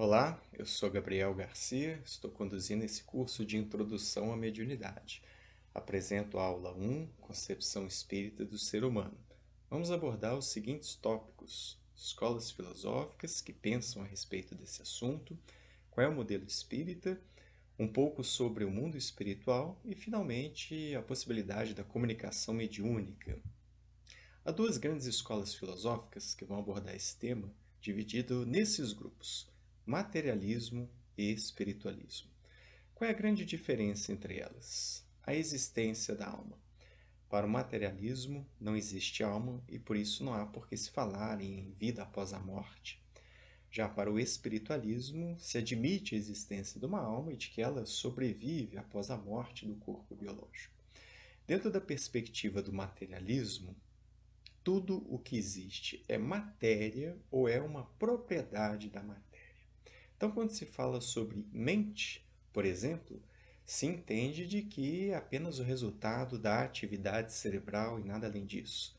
Olá, eu sou Gabriel Garcia, estou conduzindo esse curso de Introdução à Mediunidade. Apresento a aula 1, Concepção Espírita do Ser Humano. Vamos abordar os seguintes tópicos: escolas filosóficas que pensam a respeito desse assunto, qual é o modelo espírita, um pouco sobre o mundo espiritual e, finalmente, a possibilidade da comunicação mediúnica. Há duas grandes escolas filosóficas que vão abordar esse tema, dividido nesses grupos: materialismo e espiritualismo. Qual é a grande diferença entre elas? A existência da alma. Para o materialismo, não existe alma e por isso não há por que se falar em vida após a morte. Já para o espiritualismo, se admite a existência de uma alma e de que ela sobrevive após a morte do corpo biológico. Dentro da perspectiva do materialismo, tudo o que existe é matéria ou é uma propriedade da matéria. Então, quando se fala sobre mente, por exemplo, se entende de que é apenas o resultado da atividade cerebral e nada além disso.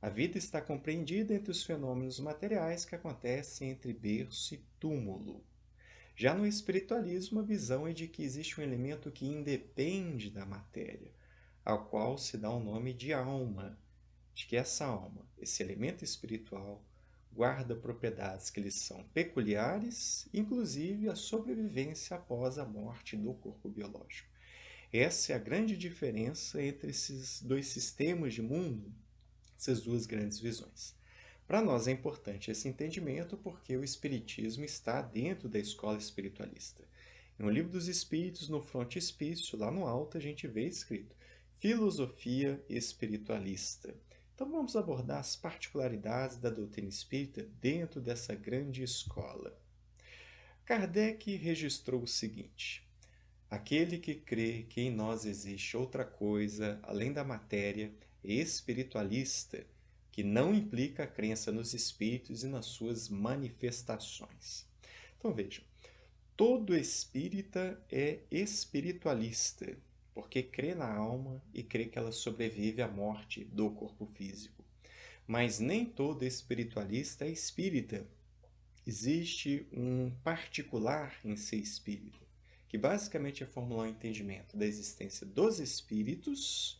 A vida está compreendida entre os fenômenos materiais que acontecem entre berço e túmulo. Já no espiritualismo, a visão é de que existe um elemento que independe da matéria, ao qual se dá o nome de alma, de que essa alma, esse elemento espiritual, guarda propriedades que lhe são peculiares, inclusive a sobrevivência após a morte do corpo biológico. Essa é a grande diferença entre esses dois sistemas de mundo, essas duas grandes visões. Para nós é importante esse entendimento porque o Espiritismo está dentro da escola espiritualista. No Livro dos Espíritos, no frontispício, lá no alto, a gente vê escrito Filosofia Espiritualista. Então vamos abordar as particularidades da doutrina espírita dentro dessa grande escola. Kardec registrou o seguinte: aquele que crê que em nós existe outra coisa além da matéria é espiritualista, que não implica a crença nos espíritos e nas suas manifestações. Então vejam, todo espírita é espiritualista, porque crê na alma e crê que ela sobrevive à morte do corpo físico. Mas nem todo espiritualista é espírita. Existe um particular em ser espírita, que basicamente é formular um entendimento da existência dos espíritos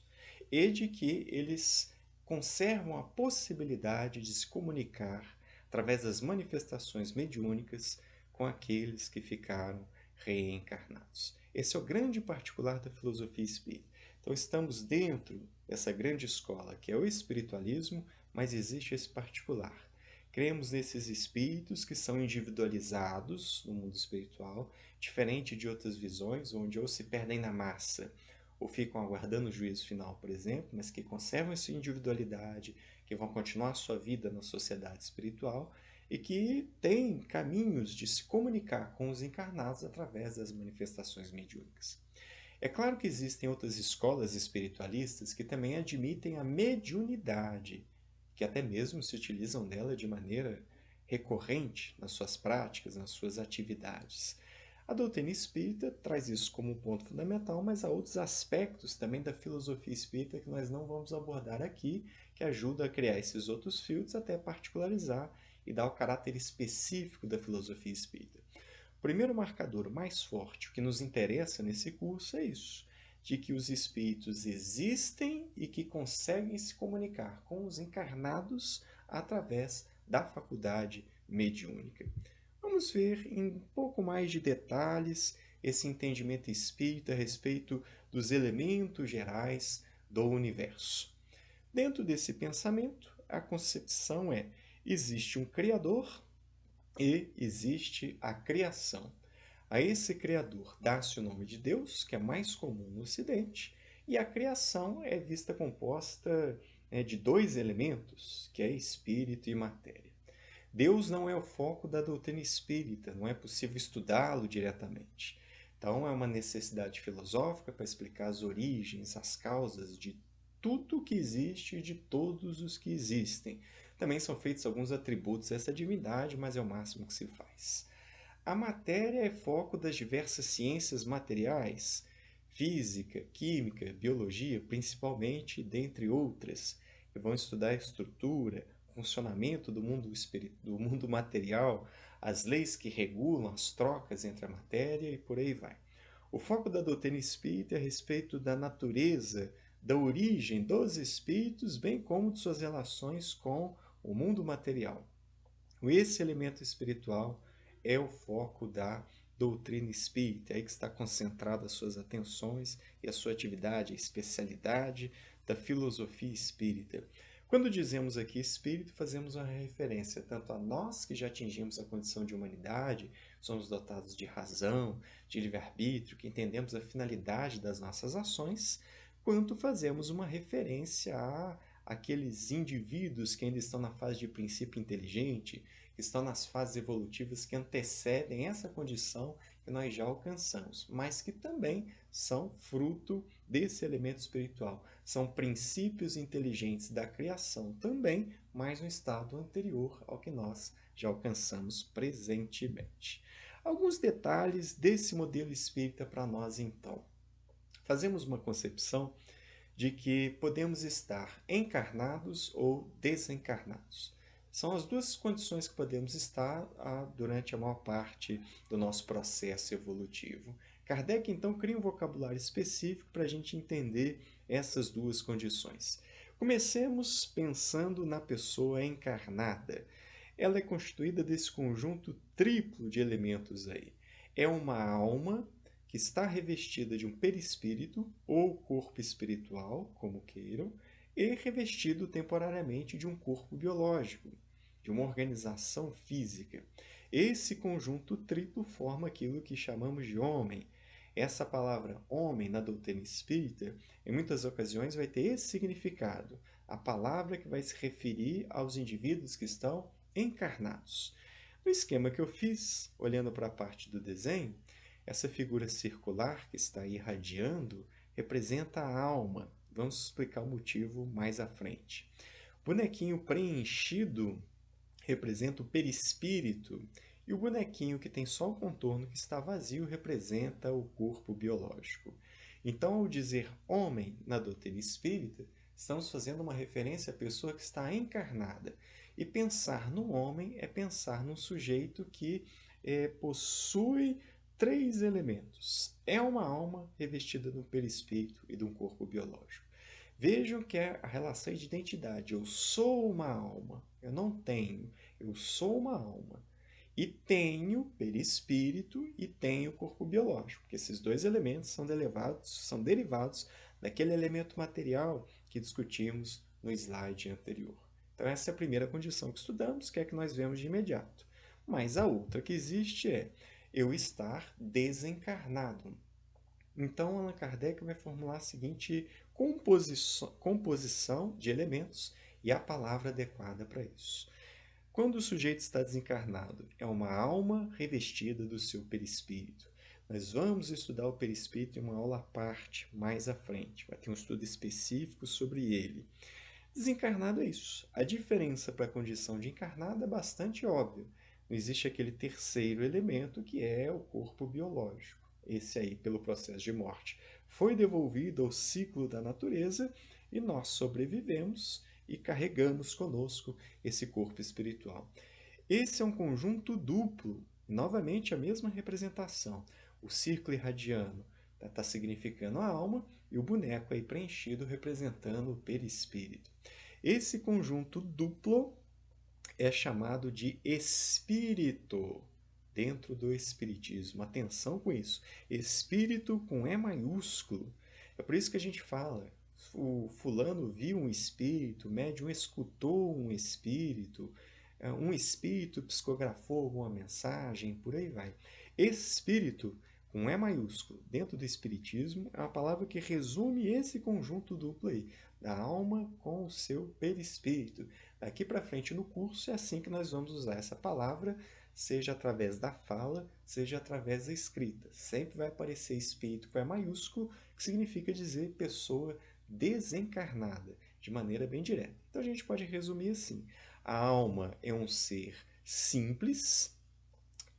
e de que eles conservam a possibilidade de se comunicar através das manifestações mediúnicas com aqueles que ficaram reencarnados. Esse é o grande particular da filosofia espírita. Então estamos dentro dessa grande escola que é o espiritualismo, mas existe esse particular. Cremos nesses espíritos que são individualizados no mundo espiritual, diferente de outras visões, onde ou se perdem na massa ou ficam aguardando o juízo final, por exemplo, mas que conservam essa individualidade, que vão continuar sua vida na sociedade espiritual e que têm caminhos de se comunicar com os encarnados através das manifestações mediúnicas. É claro que existem outras escolas espiritualistas que também admitem a mediunidade, que até mesmo se utilizam dela de maneira recorrente nas suas práticas, nas suas atividades. A doutrina espírita traz isso como um ponto fundamental, mas há outros aspectos também da filosofia espírita que nós não vamos abordar aqui, que ajudam a criar esses outros filtros até particularizar e dar o caráter específico da filosofia espírita. O primeiro marcador mais forte, o que nos interessa nesse curso, é isso, de que os espíritos existem e que conseguem se comunicar com os encarnados através da faculdade mediúnica. Vamos ver em um pouco mais de detalhes esse entendimento espírita a respeito dos elementos gerais do universo. Dentro desse pensamento, a concepção é: existe um Criador e existe a criação. A esse Criador dá-se o nome de Deus, que é mais comum no Ocidente, e a criação é vista composta de dois elementos, que é espírito e matéria. Deus não é o foco da doutrina espírita, não é possível estudá-lo diretamente. Então, é uma necessidade filosófica para explicar as origens, as causas de tudo que existe e de todos os que existem. Também são feitos alguns atributos a essa divindade, mas é o máximo que se faz. A matéria é foco das diversas ciências materiais, física, química, biologia, principalmente, dentre outras, que vão estudar a estrutura, funcionamento do mundo material, as leis que regulam as trocas entre a matéria e por aí vai. O foco da doutrina espírita é a respeito da natureza, da origem dos espíritos, bem como de suas relações com o mundo material. Esse elemento espiritual é o foco da doutrina espírita, é aí que está concentrada as suas atenções e a sua atividade, a especialidade da filosofia espírita. Quando dizemos aqui espírito, fazemos uma referência tanto a nós que já atingimos a condição de humanidade, somos dotados de razão, de livre-arbítrio, que entendemos a finalidade das nossas ações, quanto fazemos uma referência a aqueles indivíduos que ainda estão na fase de princípio inteligente, que estão nas fases evolutivas que antecedem essa condição que nós já alcançamos, mas que também são fruto desse elemento espiritual. São princípios inteligentes da criação também, mas no estado anterior ao que nós já alcançamos presentemente. Alguns detalhes desse modelo espírita para nós, então. Fazemos uma concepção de que podemos estar encarnados ou desencarnados. São as duas condições que podemos estar durante a maior parte do nosso processo evolutivo. Kardec, então, cria um vocabulário específico para a gente entender essas duas condições. Comecemos pensando na pessoa encarnada. Ela é constituída desse conjunto triplo de elementos aí. É uma alma que está revestida de um perispírito ou corpo espiritual, como queiram, e revestido temporariamente de um corpo biológico, de uma organização física. Esse conjunto triplo forma aquilo que chamamos de homem. Essa palavra homem na doutrina espírita, em muitas ocasiões, vai ter esse significado, a palavra que vai se referir aos indivíduos que estão encarnados. No esquema que eu fiz, olhando para a parte do desenho, essa figura circular que está irradiando representa a alma. Vamos explicar o motivo mais à frente. O bonequinho preenchido representa o perispírito e o bonequinho que tem só o contorno que está vazio representa o corpo biológico. Então, ao dizer homem na doutrina espírita, estamos fazendo uma referência à pessoa que está encarnada. E pensar no homem é pensar num sujeito que possui três elementos. É uma alma revestida de um perispírito e de um corpo biológico. Vejam que é a relação de identidade. Eu sou uma alma. Eu não tenho. Eu sou uma alma. E tenho perispírito e tenho corpo biológico. Porque esses dois elementos são derivados daquele elemento material que discutimos no slide anterior. Então essa é a primeira condição que estudamos, que é a que nós vemos de imediato. Mas a outra que existe é eu estar desencarnado. Então, Allan Kardec vai formular a seguinte composição de elementos e a palavra adequada para isso. Quando o sujeito está desencarnado, é uma alma revestida do seu perispírito. Nós vamos estudar o perispírito em uma aula à parte, mais à frente. Vai ter um estudo específico sobre ele. Desencarnado é isso. A diferença para a condição de encarnado é bastante óbvia. Não existe aquele terceiro elemento que é o corpo biológico. Esse aí, pelo processo de morte, foi devolvido ao ciclo da natureza e nós sobrevivemos e carregamos conosco esse corpo espiritual. Esse é um conjunto duplo, novamente a mesma representação. O círculo irradiano está significando a alma e o boneco aí preenchido representando o perispírito. Esse conjunto duplo é chamado de espírito dentro do espiritismo. Atenção com isso. Espírito com E maiúsculo. É por isso que a gente fala, o fulano viu um espírito, o médium escutou um espírito psicografou alguma mensagem, por aí vai. Espírito, com E maiúsculo, dentro do espiritismo, é uma palavra que resume esse conjunto duplo aí, da alma com o seu perispírito. Daqui para frente no curso é assim que nós vamos usar essa palavra, seja através da fala, seja através da escrita. Sempre vai aparecer espírito com E maiúsculo, que significa dizer pessoa desencarnada, de maneira bem direta. Então a gente pode resumir assim: a alma é um ser simples,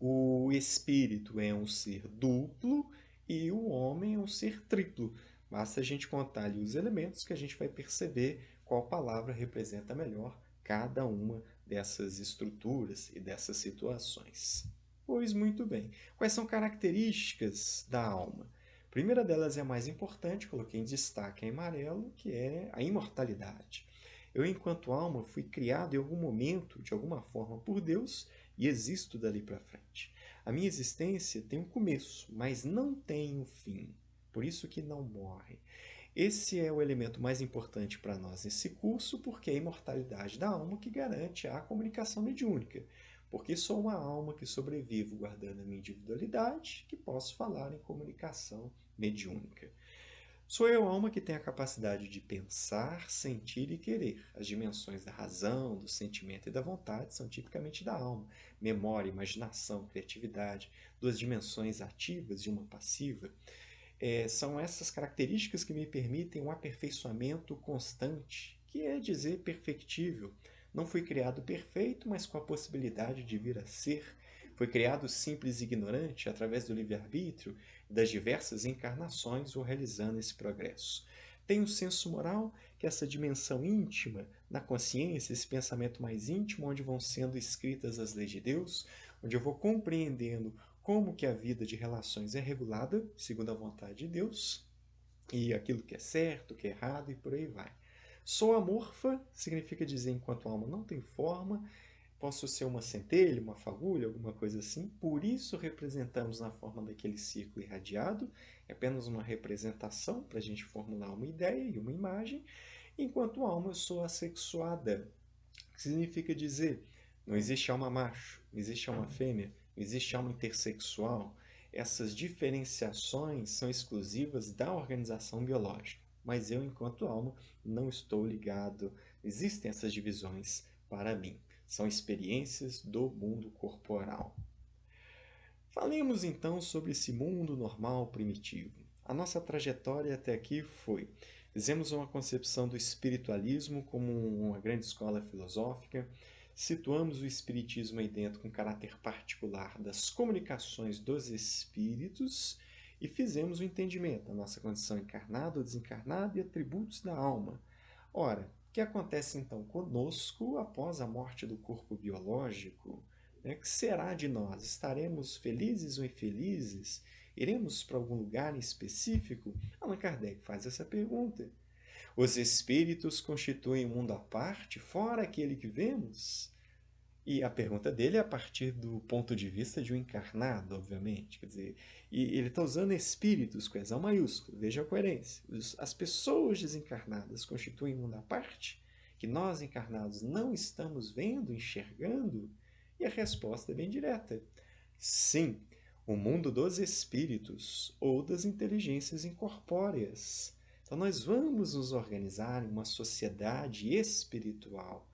o espírito é um ser duplo e o homem é um ser triplo. Basta a gente contar ali os elementos que a gente vai perceber qual palavra representa melhor cada uma dessas estruturas e dessas situações. Pois muito bem. Quais são características da alma? A primeira delas é a mais importante, coloquei em destaque em amarelo, que é a imortalidade. Eu, enquanto alma, fui criado em algum momento, de alguma forma, por Deus e existo dali para frente. A minha existência tem um começo, mas não tem um fim. Por isso que não morre. Esse é o elemento mais importante para nós nesse curso, porque é a imortalidade da alma que garante a comunicação mediúnica. Porque sou uma alma que sobrevivo guardando a minha individualidade, que posso falar em comunicação mediúnica. Sou eu a alma que tem a capacidade de pensar, sentir e querer. As dimensões da razão, do sentimento e da vontade são tipicamente da alma. Memória, imaginação, criatividade, duas dimensões ativas e uma passiva. São essas características que me permitem um aperfeiçoamento constante, que é dizer perfectível. Não fui criado perfeito, mas com a possibilidade de vir a ser. Foi criado simples e ignorante através do livre-arbítrio e das diversas encarnações, vou realizando esse progresso. Tenho um senso moral, que é essa dimensão íntima, na consciência, esse pensamento mais íntimo, onde vão sendo escritas as leis de Deus, onde eu vou compreendendo como que a vida de relações é regulada segundo a vontade de Deus, e aquilo que é certo, que é errado, e por aí vai. Sou amorfa, significa dizer enquanto a alma não tem forma, posso ser uma centelha, uma fagulha, alguma coisa assim, por isso representamos na forma daquele círculo irradiado, é apenas uma representação para a gente formular uma ideia e uma imagem, enquanto alma eu sou assexuada, que significa dizer não existe alma macho, não existe alma fêmea, não existe alma intersexual. Essas diferenciações são exclusivas da organização biológica. Mas eu, enquanto alma, não estou ligado. Existem essas divisões para mim. São experiências do mundo corporal. Falemos então sobre esse mundo normal primitivo. A nossa trajetória até aqui foi: fizemos uma concepção do espiritualismo como uma grande escola filosófica, situamos o espiritismo aí dentro com caráter particular das comunicações dos espíritos e fizemos o entendimento da nossa condição encarnada ou desencarnada e atributos da alma. Ora, o que acontece então conosco após a morte do corpo biológico? O que será de nós? Estaremos felizes ou infelizes? Iremos para algum lugar em específico? Allan Kardec faz essa pergunta. Os espíritos constituem um mundo à parte, fora aquele que vemos? E a pergunta dele é a partir do ponto de vista de um encarnado, obviamente. Quer dizer, e ele está usando espíritos com exal maiúsculo. Veja a coerência. As pessoas desencarnadas constituem um mundo à parte, que nós encarnados não estamos vendo, enxergando? E a resposta é bem direta. Sim, o mundo dos espíritos ou das inteligências incorpóreas. Então nós vamos nos organizar em uma sociedade espiritual.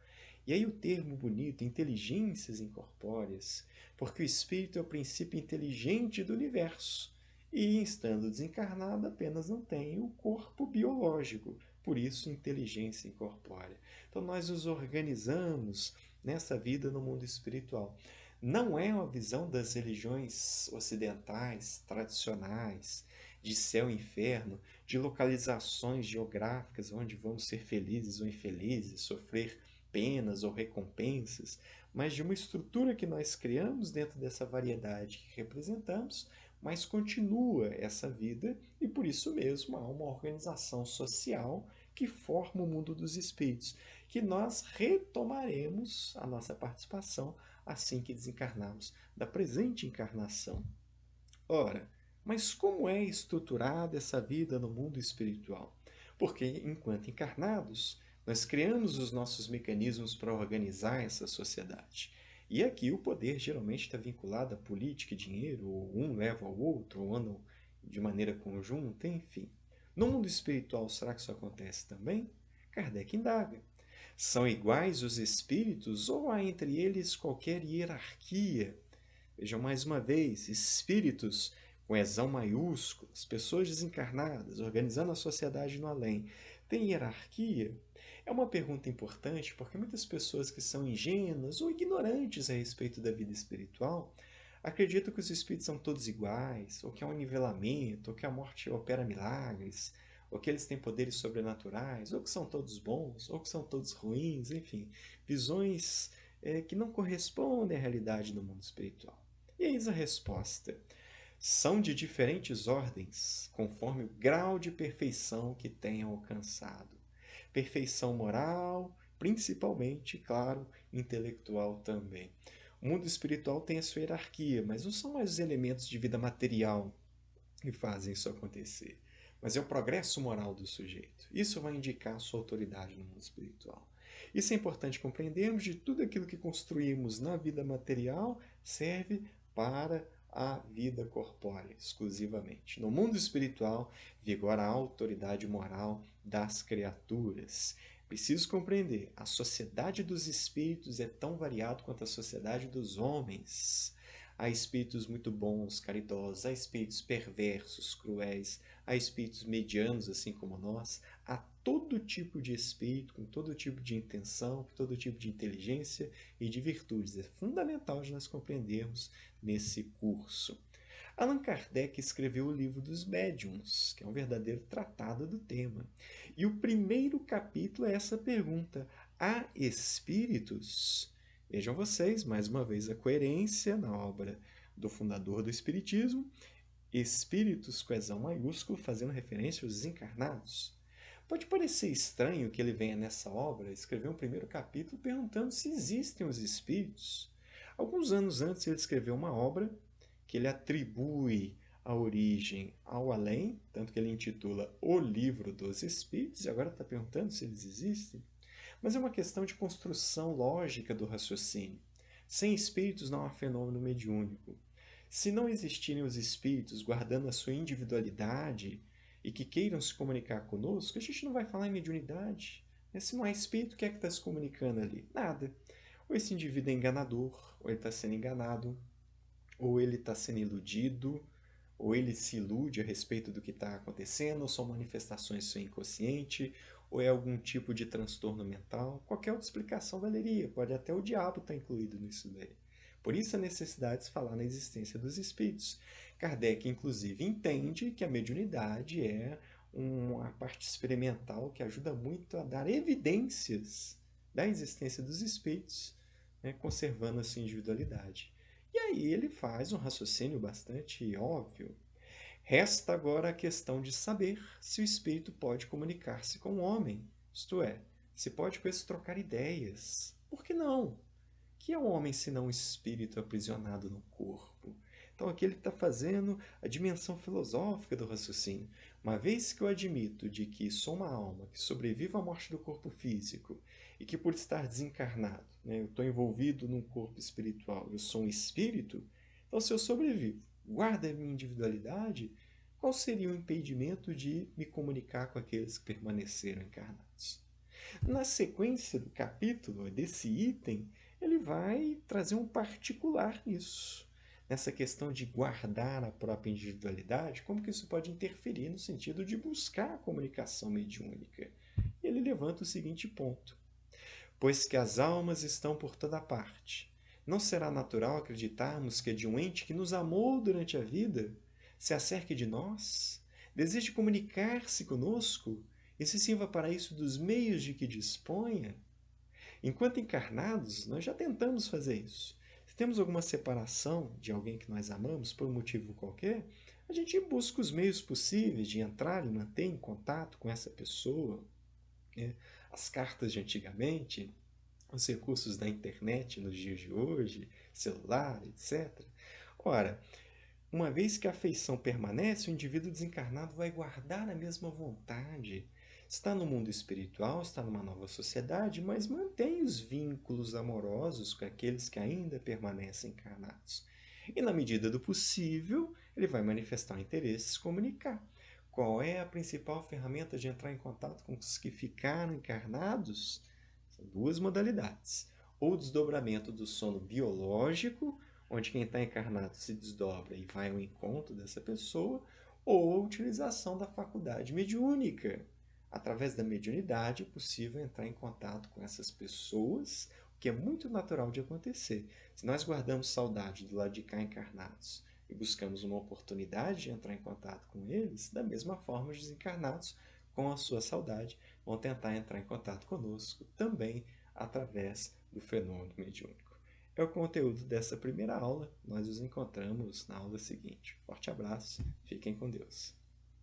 E aí o termo bonito, inteligências incorpóreas, porque o espírito é o princípio inteligente do universo. E, estando desencarnado, apenas não tem o corpo biológico, por isso inteligência incorpórea. Então nós nos organizamos nessa vida no mundo espiritual. Não é uma visão das religiões ocidentais, tradicionais, de céu e inferno, de localizações geográficas onde vamos ser felizes ou infelizes, sofrer penas ou recompensas, mas de uma estrutura que nós criamos dentro dessa variedade que representamos, mas continua essa vida e por isso mesmo há uma organização social que forma o mundo dos espíritos, que nós retomaremos a nossa participação assim que desencarnarmos da presente encarnação. Ora, mas como é estruturada essa vida no mundo espiritual? Porque, enquanto encarnados, nós criamos os nossos mecanismos para organizar essa sociedade. E aqui o poder geralmente está vinculado à política e dinheiro, ou um leva ao outro, ou andam de maneira conjunta, enfim. No mundo espiritual, será que isso acontece também? Kardec indaga. São iguais os espíritos ou há entre eles qualquer hierarquia? Vejam mais uma vez, espíritos com exão maiúsculo, as pessoas desencarnadas, organizando a sociedade no além. Tem hierarquia? É uma pergunta importante porque muitas pessoas que são ingênuas ou ignorantes a respeito da vida espiritual acreditam que os espíritos são todos iguais, ou que há um nivelamento, ou que a morte opera milagres, ou que eles têm poderes sobrenaturais, ou que são todos bons, ou que são todos ruins, enfim, visões que não correspondem à realidade do mundo espiritual. E eis a resposta. São de diferentes ordens, conforme o grau de perfeição que tenham alcançado. Perfeição moral, principalmente, claro, intelectual também. O mundo espiritual tem a sua hierarquia, mas não são mais os elementos de vida material que fazem isso acontecer, mas é o progresso moral do sujeito. Isso vai indicar a sua autoridade no mundo espiritual. Isso é importante compreendermos. De tudo aquilo que construímos na vida material serve para a vida corpórea, exclusivamente. No mundo espiritual, vigora a autoridade moral das criaturas. Preciso compreender, a sociedade dos espíritos é tão variada quanto a sociedade dos homens. Há espíritos muito bons, caridosos, há espíritos perversos, cruéis, há espíritos medianos, assim como nós. Há todo tipo de espírito, com todo tipo de intenção, com todo tipo de inteligência e de virtudes. É fundamental de nós compreendermos nesse curso. Allan Kardec escreveu o Livro dos Médiuns, que é um verdadeiro tratado do tema. E o primeiro capítulo é essa pergunta: há espíritos? Vejam vocês, mais uma vez, a coerência na obra do fundador do Espiritismo, espíritos com exão maiúsculo, fazendo referência aos desencarnados. Pode parecer estranho que ele venha nessa obra escrever um primeiro capítulo perguntando se existem os espíritos. Alguns anos antes ele escreveu uma obra que ele atribui a origem ao além, tanto que ele intitula O Livro dos Espíritos, e agora está perguntando se eles existem. Mas é uma questão de construção lógica do raciocínio. Sem espíritos não há fenômeno mediúnico. Se não existirem os espíritos guardando a sua individualidade e que queiram se comunicar conosco, a gente não vai falar em mediunidade. Se não há espírito, o que é que está se comunicando ali? Nada. Ou esse indivíduo é enganador, ou ele está sendo enganado, ou ele está sendo iludido, ou ele se ilude a respeito do que está acontecendo, ou são manifestações do seu inconsciente, ou é algum tipo de transtorno mental. Qualquer outra explicação valeria, pode até o diabo estar incluído nisso daí. Por isso a necessidade de se falar na existência dos espíritos. Kardec, inclusive, entende que a mediunidade é uma parte experimental que ajuda muito a dar evidências da existência dos espíritos, né, conservando a sua individualidade. E aí ele faz um raciocínio bastante óbvio. Resta agora a questão de saber se o espírito pode comunicar-se com o homem, isto é, se pode com esse trocar ideias. Por que não? Que é o homem senão um espírito aprisionado no corpo? Então aqui ele está fazendo a dimensão filosófica do raciocínio. Uma vez que eu admito de que sou uma alma que sobrevive à morte do corpo físico e que por estar desencarnado, né, eu estou envolvido num corpo espiritual, eu sou um espírito, então se eu sobrevivo, guardo a minha individualidade, qual seria o impedimento de me comunicar com aqueles que permaneceram encarnados? Na sequência do capítulo, desse item, ele vai trazer um particular nisso, nessa questão de guardar a própria individualidade, como que isso pode interferir no sentido de buscar a comunicação mediúnica. Ele levanta o seguinte ponto: pois que as almas estão por toda parte, não será natural acreditarmos que é de um ente que nos amou durante a vida, se acerque de nós, deseje comunicar-se conosco e se sirva para isso dos meios de que disponha? Enquanto encarnados, nós já tentamos fazer isso. Se temos alguma separação de alguém que nós amamos, por um motivo qualquer, a gente busca os meios possíveis de entrar e manter em contato com essa pessoa, né? As cartas de antigamente, os recursos da internet nos dias de hoje, celular, etc. Ora, uma vez que a afeição permanece, o indivíduo desencarnado vai guardar a mesma vontade. Está no mundo espiritual, está numa nova sociedade, mas mantém os vínculos amorosos com aqueles que ainda permanecem encarnados. E, na medida do possível, ele vai manifestar o interesse em se comunicar. Qual é a principal ferramenta de entrar em contato com os que ficaram encarnados? São duas modalidades. Ou o desdobramento do sono biológico, onde quem está encarnado se desdobra e vai ao encontro dessa pessoa, ou a utilização da faculdade mediúnica. Através da mediunidade é possível entrar em contato com essas pessoas, o que é muito natural de acontecer. Se nós guardamos saudade do lado de cá encarnados e buscamos uma oportunidade de entrar em contato com eles, da mesma forma os desencarnados, com a sua saudade, vão tentar entrar em contato conosco também através do fenômeno mediúnico. É o conteúdo dessa primeira aula. Nós nos encontramos na aula seguinte. Forte abraço, fiquem com Deus.